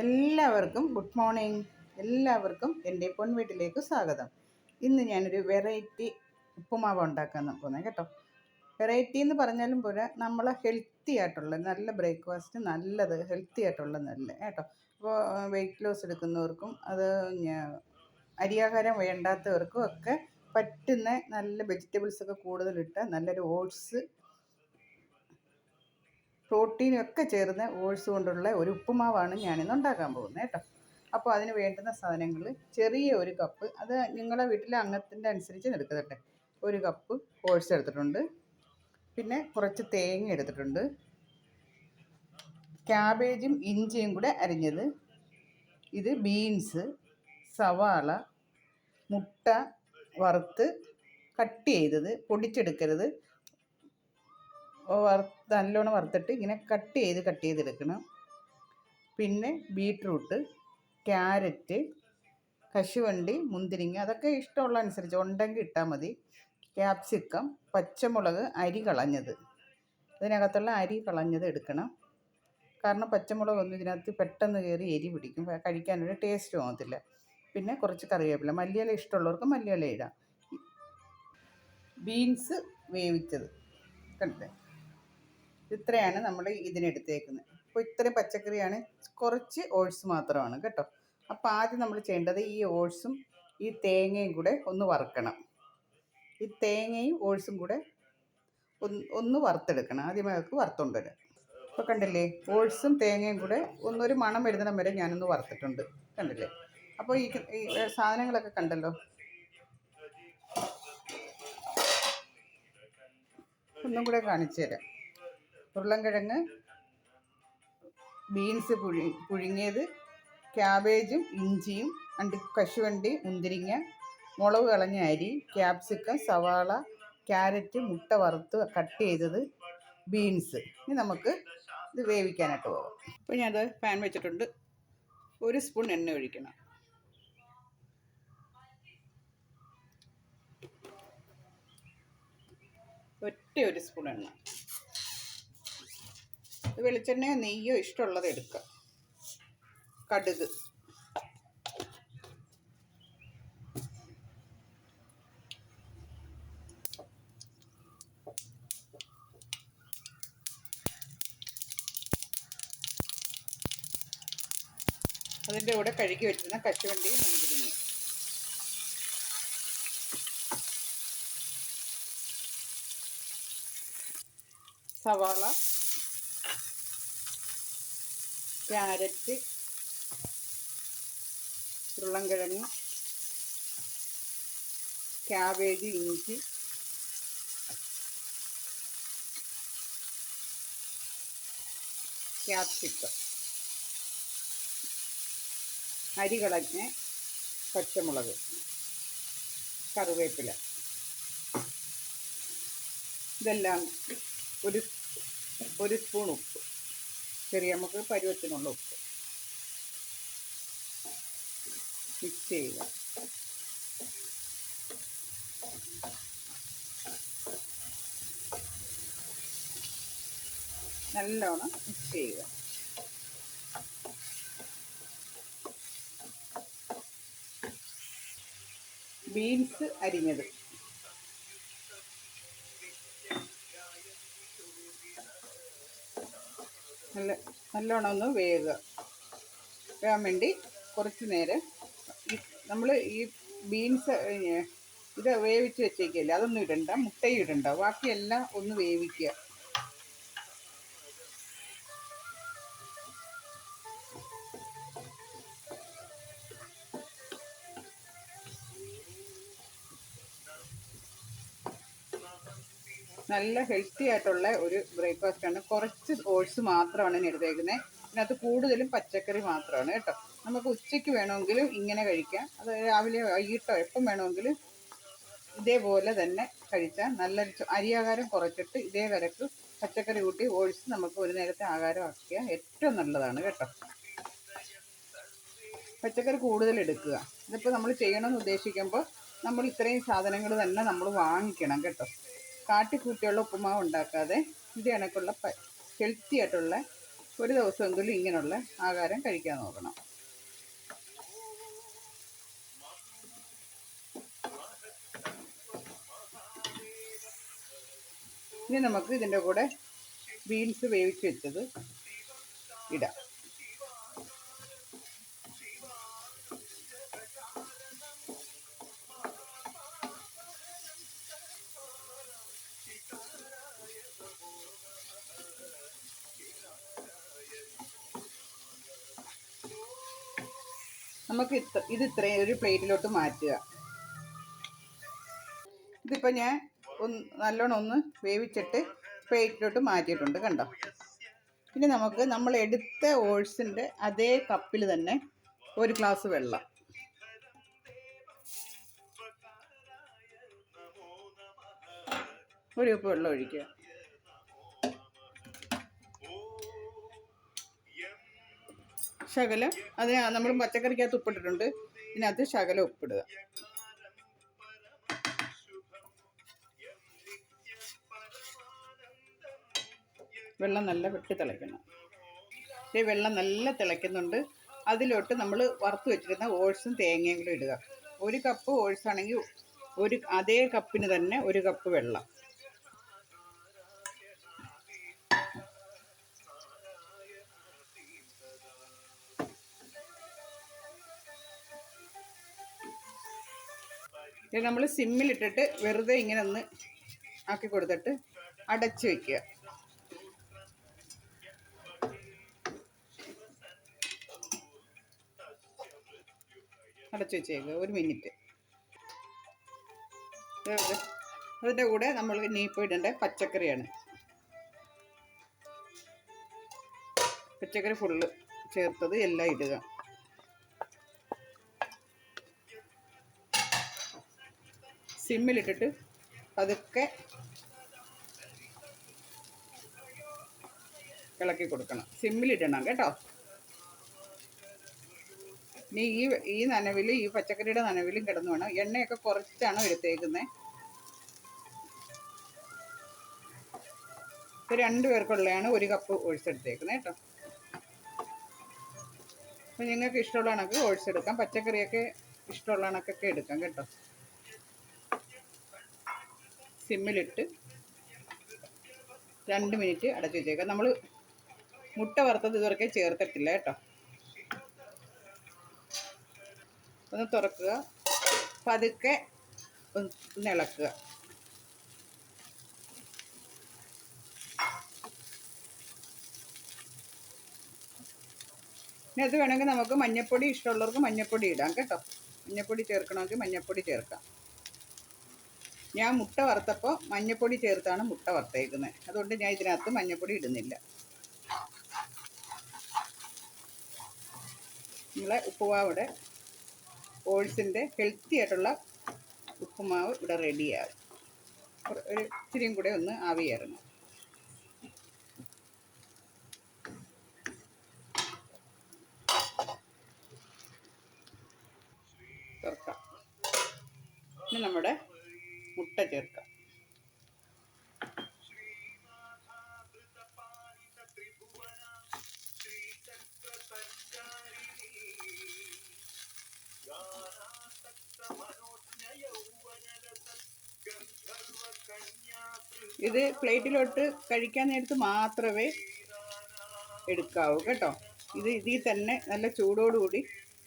എല്ലാവർക്കും good morning. എല്ലാവർക്കും എൻ്റെ പൊൻവീട്ടിലേക്ക് സ്വാഗതം. ഇന്ന് ഞാനൊരു വെറൈറ്റി ഉപ്പുമാവ് ഉണ്ടാക്കാൻ പോകുന്നത് കേട്ടോ. വെറൈറ്റി എന്ന് പറഞ്ഞാലും പോരാ, നമ്മളെ ഹെൽത്തി ആയിട്ടുള്ള നല്ല ബ്രേക്ക്ഫാസ്റ്റ്, നല്ലത് ഹെൽത്തി ആയിട്ടുള്ള നല്ല കേട്ടോ. അപ്പോൾ വെയിറ്റ് ലോസ് എടുക്കുന്നവർക്കും അത് അരിയാഹാരം വേണ്ടാത്തവർക്കും ഒക്കെ പറ്റുന്ന നല്ല വെജിറ്റബിൾസൊക്കെ കൂടുതലിട്ട നല്ലൊരു ഓട്സ്, പ്രോട്ടീനൊക്കെ ചേർന്ന ഓട്സ് കൊണ്ടുള്ള ഒരു ഉപ്പുമാവാണ് ഞാനിന്ന് ഉണ്ടാക്കാൻ പോകുന്നത് കേട്ടോ. അപ്പോൾ അതിന് വേണ്ടുന്ന സാധനങ്ങൾ ചെറിയ ഒരു കപ്പ്, അത് നിങ്ങളുടെ വീട്ടിലെ അംഗത്തിൻ്റെ അനുസരിച്ച് എടുക്കട്ടെ. ഒരു കപ്പ് ഓട്സ് എടുത്തിട്ടുണ്ട്. പിന്നെ കുറച്ച് തേങ്ങ എടുത്തിട്ടുണ്ട്. ക്യാബേജും ഇഞ്ചിയും കൂടെ അരിഞ്ഞത്. ഇത് ബീൻസ്, സവാള, മുട്ട വറുത്ത് കട്ട് ചെയ്തത്, പൊടിച്ചെടുക്കരുത്, നല്ലോണം വറുത്തിട്ട് ഇങ്ങനെ കട്ട് ചെയ്തെടുക്കണം. പിന്നെ ബീട്രൂട്ട്, ക്യാരറ്റ്, കശുവണ്ടി, മുന്തിരിങ്ങ, അതൊക്കെ ഇഷ്ടമുള്ള അനുസരിച്ച് ഉണ്ടെങ്കിൽ ഇട്ടാൽ മതി. ക്യാപ്സിക്കം, പച്ചമുളക് അരി കളഞ്ഞത്, ഇതിനകത്തുള്ള അരി കളഞ്ഞത് എടുക്കണം. കാരണം പച്ചമുളകൊന്നും ഇതിനകത്ത് പെട്ടെന്ന് കയറി എരി പിടിക്കും, കഴിക്കാനൊരു ടേസ്റ്റ് തോന്നത്തില്ല. പിന്നെ കുറച്ച് കറിവേപ്പില, മല്ലിയില ഇഷ്ടമുള്ളവർക്ക് മല്ലിയില ഇടാം. ബീൻസ് വേവിച്ചത് കണ്ടില്ലേ, ഇത്രയാണ് നമ്മൾ ഇതിനെടുത്തേക്കുന്നത്. അപ്പോൾ ഇത്രയും പച്ചക്കറിയാണ്, കുറച്ച് ഓട്സ് മാത്രമാണ് കേട്ടോ. അപ്പോൾ ആദ്യം നമ്മൾ ചെയ്യേണ്ടത് ഈ ഓട്സും ഈ തേങ്ങയും കൂടെ ഒന്ന് വറുക്കണം. ഈ തേങ്ങയും ഓട്സും കൂടെ ഒന്ന് വറുത്തെടുക്കണം. ആദ്യമേ നമുക്ക് വറുത്തുകൊണ്ട് വരാം. ഇപ്പോൾ കണ്ടില്ലേ, ഓട്സും തേങ്ങയും കൂടെ ഒന്നൊരു മണം വരുന്നിടം വരെ ഞാനൊന്ന് വറുത്തിട്ടുണ്ട്, കണ്ടില്ലേ. അപ്പോൾ ഈ സാധനങ്ങളൊക്കെ കണ്ടല്ലോ. ഒന്നും കൂടെ കാണിച്ചു തരാം. ഉരുളൻകിഴങ്ങ്, ബീൻസ് പുഴുങ്ങിയത്, ക്യാബേജും ഇഞ്ചിയും, കശുവണ്ടി, മുന്തിരിങ്ങ, മുളക് കളഞ്ഞ അരി, ക്യാപ്സിക്കം, സവാള, ക്യാരറ്റ്, മുട്ട വറുത്ത് കട്ട് ചെയ്തത്, ബീൻസ്. ഇനി നമുക്ക് ഇത് വേവിക്കാനായിട്ട് പോകാം. അപ്പോൾ ഞാനത് പാൻ വെച്ചിട്ടുണ്ട്. 1 സ്പൂൺ എണ്ണ ഒഴിക്കണം. ഒരു സ്പൂൺ എണ്ണ. വെളിച്ചെണ്ണയോ നെയ്യോ ഇഷ്ടമുള്ളത് എടുക്കുക. കടുക്, അതിൻ്റെ കൂടെ കഴുകി വെച്ചിരുന്ന കശുവണ്ടി, മുന്തിരിങ്ങ, സവാള, ക്യാരറ്റ്, ഉരുളൻകിഴങ്ങ്, ക്യാബേജ്, ഇഞ്ചി, ക്യാപ്സിക്കം, അരി കളഞ്ഞ പച്ചമുളക്, കറിവേപ്പില, ഇതെല്ലാം ഒരു സ്പൂൺ ഉപ്പ്, ചെറിയ നമുക്ക് പരുവത്തിനുള്ള ഉപ്പ് മിക്സ് ചെയ്യുക. നല്ലോണം മിക്സ് ചെയ്യുക. ബീൻസ് അരിഞ്ഞത്, നല്ലോണം ഒന്ന് വേകാൻ വേണ്ടി കുറച്ച് നേരം നമ്മൾ ഈ ബീൻസ് ഇത് വേവിച്ച് വെച്ചേക്കല്ലേ, അതൊന്നും ഇടണ്ട, മുട്ടയും ഇടണ്ട, ബാക്കിയെല്ലാം ഒന്ന് വേവിക്കുക. നല്ല ഹെൽത്തി ആയിട്ടുള്ള ഒരു ബ്രേക്ക്ഫാസ്റ്റാണ്. കുറച്ച് ഓട്സ് മാത്രമാണ് ഞാൻ എടുത്തേക്കുന്നത്. ഇതിനകത്ത് കൂടുതലും പച്ചക്കറി മാത്രമാണ് കേട്ടോ. നമുക്ക് ഉച്ചയ്ക്ക് വേണമെങ്കിലും ഇങ്ങനെ കഴിക്കാം, അത് രാവിലെ വൈകിട്ടോ എപ്പം വേണമെങ്കിലും ഇതേപോലെ തന്നെ കഴിച്ചാൽ നല്ലൊരു അരിയാഹാരം കുറച്ചിട്ട് ഇതേ കരക്ക് പച്ചക്കറി കൂട്ടി ഓട്സ് നമുക്ക് ഒരു നേരത്തെ ആഹാരം ആക്കിയാൽ ഏറ്റവും നല്ലതാണ് കേട്ടോ. പച്ചക്കറി കൂടുതൽ എടുക്കുക. ഇതിപ്പോൾ നമ്മൾ ചെയ്യണമെന്ന് ഉദ്ദേശിക്കുമ്പോൾ നമ്മൾ ഇത്രയും സാധനങ്ങൾ തന്നെ നമ്മൾ വാങ്ങിക്കണം കേട്ടോ. കാട്ടിക്കൂട്ടിയുള്ള ഉപ്പുമാവ് ഉണ്ടാക്കാതെ ഇത് കണക്കുള്ള ഹെൽത്തി ആയിട്ടുള്ള ഒരു ദിവസമെങ്കിലും ഇങ്ങനെയുള്ള ആഹാരം കഴിക്കാൻ നോക്കണം. ഇനി നമുക്ക് ഇതിൻ്റെ കൂടെ ബീൻസ് വേവിച്ച് വെച്ചത് ഇടാം. നമുക്ക് ഇത് ഇത്രയും ഒരു പ്ലേറ്റിലോട്ട് മാറ്റുക. ഇതിപ്പോൾ ഞാൻ നല്ലോണം ഒന്ന് വേവിച്ചിട്ട് പ്ലേറ്റിലോട്ട് മാറ്റിയിട്ടുണ്ട്, കണ്ടോ. ഇനി നമുക്ക് നമ്മൾ എടുത്ത ഓട്സിൻ്റെ അതേ കപ്പിൽ തന്നെ ഒരു ഗ്ലാസ് വെള്ളം, ഒരു കപ്പ് വെള്ളം ഒഴിക്കുക. ശകലം അതിന് നമ്മൾ പച്ചക്കറിക്കകത്ത് ഉപ്പിട്ടിട്ടുണ്ട്, ഇതിനകത്ത് ശകലം ഉപ്പിടുക. വെള്ളം നല്ല വെട്ടി തിളയ്ക്കണം. ഈ വെള്ളം നല്ല തിളയ്ക്കുന്നുണ്ട്. അതിലോട്ട് നമ്മൾ വറുത്ത് വെച്ചിരുന്ന ഓട്സും തേങ്ങയും കൂടി ഇടുക. ഒരു കപ്പ് ഓട്സ് ആണെങ്കിൽ അതേ കപ്പിന് തന്നെ ഒരു കപ്പ് വെള്ളം. ഇത് നമ്മൾ സിമ്മിലിട്ടിട്ട് വെറുതെ ഇങ്ങനെ ഒന്ന് ആക്കി കൊടുത്തിട്ട് അടച്ച് വയ്ക്കുക. അടച്ചു വെച്ചേക്കുക 1 മിനിറ്റ്. അതിൻ്റെ കൂടെ നമ്മൾ ഇനിയിപ്പോൾ ഇടേണ്ട പച്ചക്കറിയാണ്. പച്ചക്കറി ഫുള്ള് ചേർത്തത് എല്ലാം ഇടുക. സിമ്മിലിട്ടിട്ട് പതുക്കെ ഇളക്കി കൊടുക്കണം. സിമ്മിലിടണം കേട്ടോ. ഇനി ഈ നനവിൽ, ഈ പച്ചക്കറിയുടെ നനവിലും കിടന്നു വേണം. എണ്ണയൊക്കെ കുറച്ചാണ് എടുത്തേക്കുന്നത്. ഇപ്പോൾ 2 പേർക്കുള്ളതാണ് 1 കപ്പ് ഓട്സ് എടുത്തേക്കുന്നത് കേട്ടോ. അപ്പോൾ നിങ്ങൾക്ക് ഇഷ്ടമുള്ള കണക്ക് ഓട്സ് എടുക്കാം. പച്ചക്കറിയൊക്കെ ഇഷ്ടമുള്ള കണക്കൊക്കെ എടുക്കാം കേട്ടോ. സിമ്മിലിട്ട് 2 മിനിറ്റ് അടച്ചു വെച്ചേക്കാം. നമ്മൾ മുട്ട വറുത്തത് ഇതുവരെ ചേർത്തിട്ടില്ല കേട്ടോ. ഒന്ന് തുറക്കുക, പതുക്കെ ഒന്ന് ഇളക്കുക. ഇനി അത് വേണമെങ്കിൽ നമുക്ക് മഞ്ഞൾപ്പൊടി ഇഷ്ടമുള്ളവർക്ക് മഞ്ഞൾപ്പൊടി ഇടാം കേട്ടോ. മഞ്ഞൾപ്പൊടി ചേർക്കണമെങ്കിൽ മഞ്ഞൾപ്പൊടി ചേർക്കാം. ഞാൻ മുട്ട വറുത്തപ്പോൾ മഞ്ഞൾപ്പൊടി ചേർത്താണ് മുട്ട വറുത്തേക്കുന്നത്. അതുകൊണ്ട് ഞാൻ ഇതിനകത്ത് മഞ്ഞൾപ്പൊടി ഇടുന്നില്ല. നമ്മളെ ഉപ്പുമാവിടെ ഓട്സിൻ്റെ ഹെൽത്തി ആയിട്ടുള്ള ഉപ്പുമാവ് ഇവിടെ റെഡിയാകും. ഒരു ഇച്ചിരിയും കൂടെ ഒന്ന് ആവിയായിരുന്നു. ചേർക്കാം. ഇനി നമ്മുടെ മുട്ട ചേർക്കാം. ഇത് പ്ലേറ്റിലോട്ട് കഴിക്കാൻ നേരത്ത് മാത്രമേ എടുക്കാവൂ കേട്ടോ. ഇതിൽ തന്നെ നല്ല ചൂടോടുകൂടി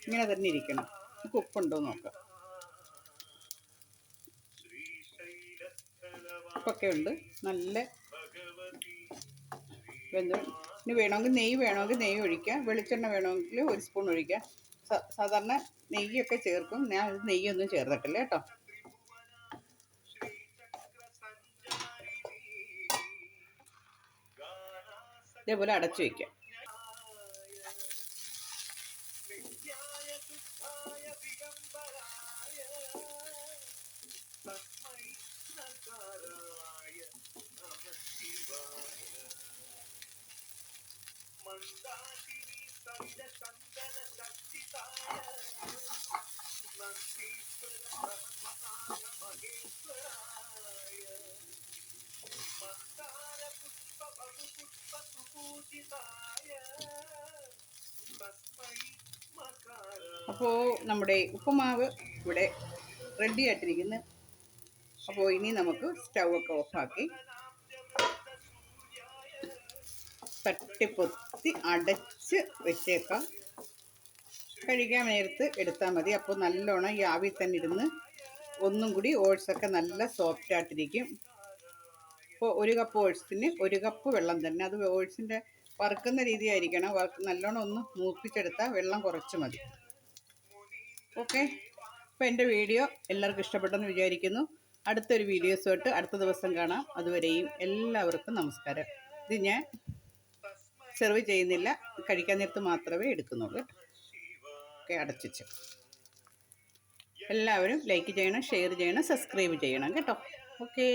ഇങ്ങനെ തന്നെ ഇരിക്കണം. നമുക്ക് ഉപ്പുണ്ടോ നോക്കാം. ഉപ്പൊക്കെ ഉണ്ട്, നല്ല വെന്ത്. ഇനി വേണമെങ്കിൽ നെയ്യ് ഒഴിക്കാം. വെളിച്ചെണ്ണ വേണമെങ്കിൽ 1 സ്പൂൺ ഒഴിക്കാം. സാധാരണ നെയ്യൊക്കെ ചേർക്കും. ഞാൻ നെയ്യൊന്നും ചേർത്തിട്ടില്ല കേട്ടോ. ഇതേപോലെ അടച്ചു വയ്ക്കാം. അപ്പോൾ നമ്മുടെ ഉപ്പുമാവ് ഇവിടെ റെഡി ആയിട്ടിരിക്കുന്നു. അപ്പോൾ ഇനി നമുക്ക് സ്റ്റൗ ഒക്കെ ഓഫാക്കി തട്ടിപ്പൊത്തി അടച്ച് വെച്ചേക്കാം. കഴിക്കാൻ നേരത്ത് എടുത്താൽ മതി. അപ്പോൾ നല്ലോണം ഈ ആവിയിൽ തന്നെ ഇരുന്ന് ഒന്നും കൂടി ഓട്സൊക്കെ നല്ല സോഫ്റ്റ് ആയിട്ടിരിക്കും. അപ്പോൾ 1 കപ്പ് ഓട്സിന് 1 കപ്പ് വെള്ളം തന്നെ. അത് ഓട്സിൻ്റെ വറുക്കുന്ന രീതിയായിരിക്കണം. നല്ലോണം ഒന്ന് മൂപ്പിച്ചെടുത്താൽ വെള്ളം കുറച്ച് മതി. ഓക്കെ, അപ്പോൾ എൻ്റെ വീഡിയോ എല്ലാവർക്കും ഇഷ്ടപ്പെട്ടെന്ന് വിചാരിക്കുന്നു. അടുത്തൊരു വീഡിയോസുമായിട്ട് അടുത്ത ദിവസം കാണാം. അതുവരെയും എല്ലാവർക്കും നമസ്കാരം. ഇത് ഞാൻ സെർവ് ചെയ്യുന്നില്ല, കഴിക്കാൻ നേരത്ത് മാത്രമേ എടുക്കുന്നുള്ളൂ. ഓക്കെ, അടച്ചു വെച്ചു. എല്ലാവരും ലൈക്ക് ചെയ്യണം, ഷെയർ ചെയ്യണം, സബ്സ്ക്രൈബ് ചെയ്യണം കേട്ടോ. ഓക്കെ.